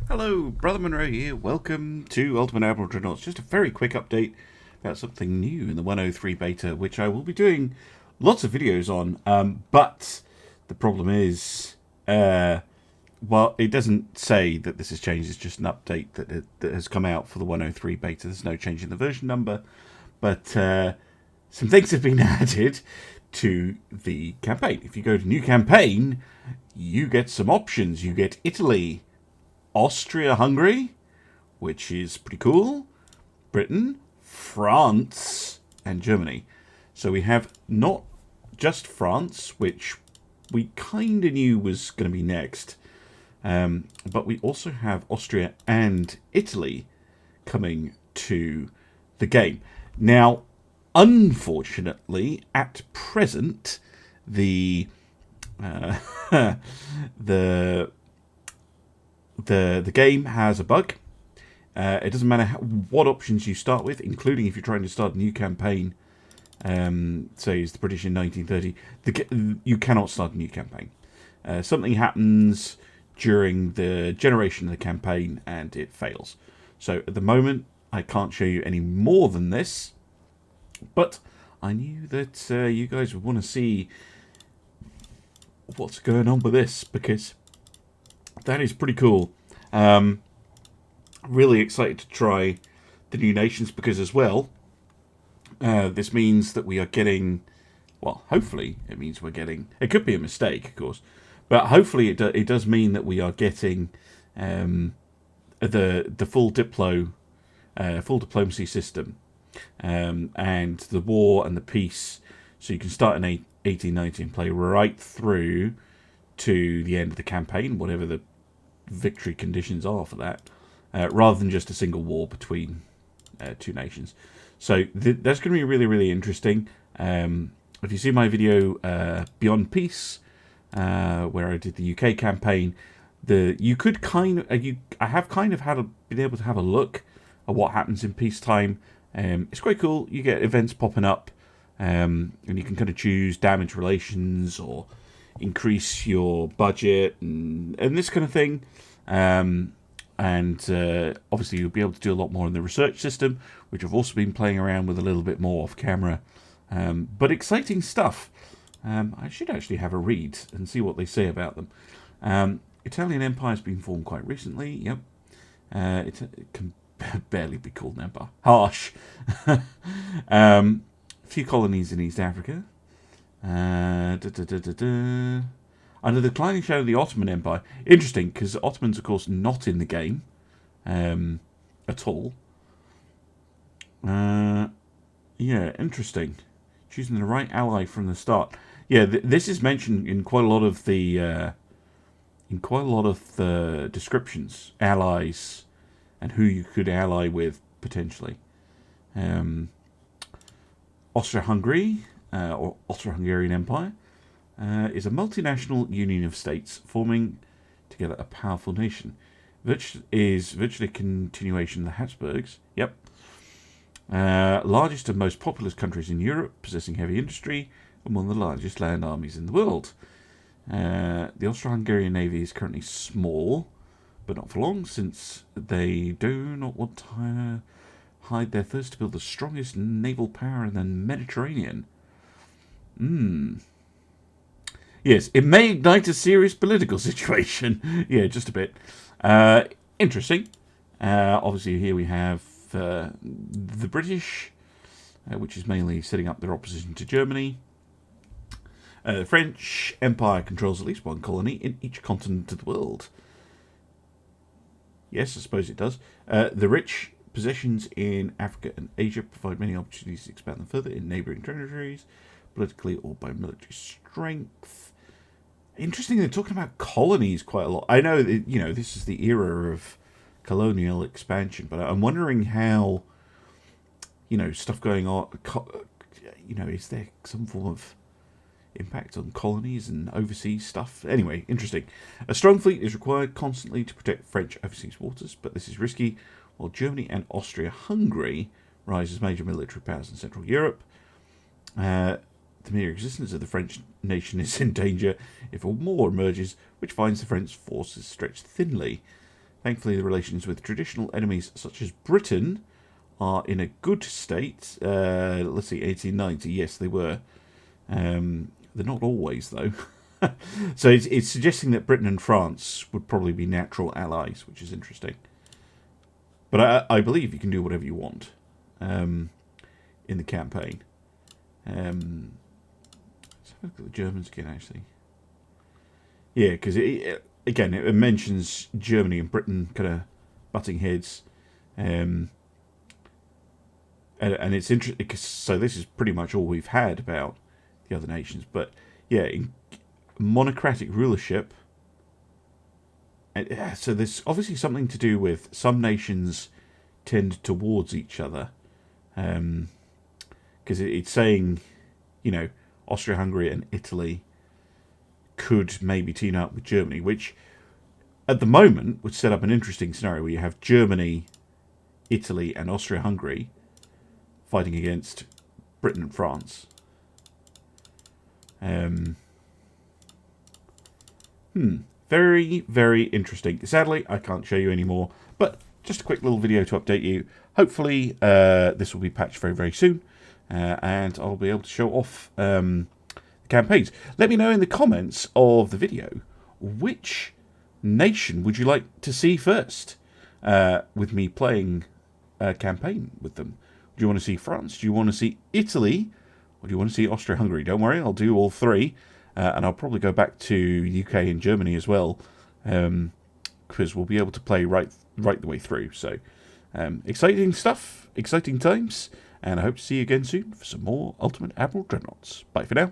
Hello, Brother Monroe here. Welcome to Ultimate Admiral Dreadnoughts. Just a very quick update about something new in the 103 beta, which I will be doing lots of videos on. But the problem is, well, it doesn't say that this has changed. It's just an update that has come out for the 103 beta. There's no change in the version number, but some things have been added to the campaign. If you go to New Campaign, you get some options. You get Italy, Austria-Hungary, which is pretty cool, Britain, France, and Germany. So we have not just France, which we kind of knew was going to be next, but we also have Austria and Italy coming to the game. Now, unfortunately, at present, the the game has a bug. It doesn't matter what options you start with, including if you're trying to start a new campaign, say it's the British in 1930, you cannot start a new campaign. Something happens during the generation of the campaign and it fails. So at the moment, I can't show you any more than this, but I knew that you guys would want to see what's going on with this, because that is pretty cool. Really excited to try the new nations, because as well, this means that we are getting, well, hopefully it means we're getting, it could be a mistake, of course, but hopefully it does mean that we are getting the full diplomacy system, and the war and the peace, so you can start in 1890 and play right through to the end of the campaign, whatever the victory conditions are for that, rather than just a single war between two nations. So that's going to be really, really interesting. If you see my video Beyond Peace, where I did the UK campaign, you could I have kind of been able to have a look at what happens in peacetime. It's quite cool. You get events popping up, and you can kind of choose damage relations or increase your budget and this kind of thing. Obviously you'll be able to do a lot more in the research system, which I've also been playing around with a little bit more off camera. But exciting stuff. I should actually have a read and see what they say about them. Italian Empire has been formed quite recently. Yep. It can barely be called an empire. Harsh. A few colonies in East Africa. Under the declining shadow of the Ottoman Empire. Interesting, because the Ottomans, of course, not in the game at all. Yeah, interesting. Choosing the right ally from the start. Yeah, this is mentioned in quite a lot of the descriptions, allies, and who you could ally with potentially. Austro-Hungary, or Austro-Hungarian Empire, is a multinational union of states forming together a powerful nation, which is virtually a continuation of the Habsburgs. Yep. Largest and most populous countries in Europe, possessing heavy industry, and one of the largest land armies in the world. The Austro-Hungarian Navy is currently small, but not for long, since they do not want to hide their thirst to build the strongest naval power in the Mediterranean. Yes, it may ignite a serious political situation. Yeah, just a bit. Interesting. Obviously, here we have the British, which is mainly setting up their opposition to Germany. The French Empire controls at least one colony in each continent of the world. Yes, I suppose it does. The rich possessions in Africa and Asia provide many opportunities to expand them further in neighbouring territories, politically or by military strength. Interesting, they're talking about colonies quite a lot. I know that, this is the era of colonial expansion, but I'm wondering how, stuff going on, is there some form of impact on colonies and overseas stuff? Anyway, interesting. A strong fleet is required constantly to protect French overseas waters, but this is risky, while Germany and Austria-Hungary rise as major military powers in Central Europe. The mere existence of the French nation is in danger if a war emerges, which finds the French forces stretched thinly. Thankfully, the relations with traditional enemies such as Britain are in a good state. Let's see, 1890. Yes, they were. They're not always, though. So it's suggesting that Britain and France would probably be natural allies, which is interesting. But I believe you can do whatever you want in the campaign. Let's have a look at the Germans again, actually. Yeah, because again, it mentions Germany and Britain kind of butting heads. And it's interesting, so this is pretty much all we've had about the other nations. But yeah, in monocratic rulership, so there's obviously something to do with some nations tend towards each other. Because it's saying, you know, Austria-Hungary and Italy could maybe team up with Germany, which at the moment would set up an interesting scenario where you have Germany, Italy, and Austria-Hungary fighting against Britain and France. Very, very interesting. Sadly, I can't show you anymore, but just a quick little video to update you. Hopefully, this will be patched very, very soon, and I'll be able to show off the campaigns. Let me know in the comments of the video, which nation would you like to see first with me playing a campaign with them? Do you want to see France? Do you want to see Italy? Or do you want to see Austria-Hungary? Don't worry, I'll do all three. And I'll probably go back to UK and Germany as well. Because we'll be able to play right the way through. So, exciting stuff, exciting times. And I hope to see you again soon for some more Ultimate Admiral Dreadnoughts. Bye for now.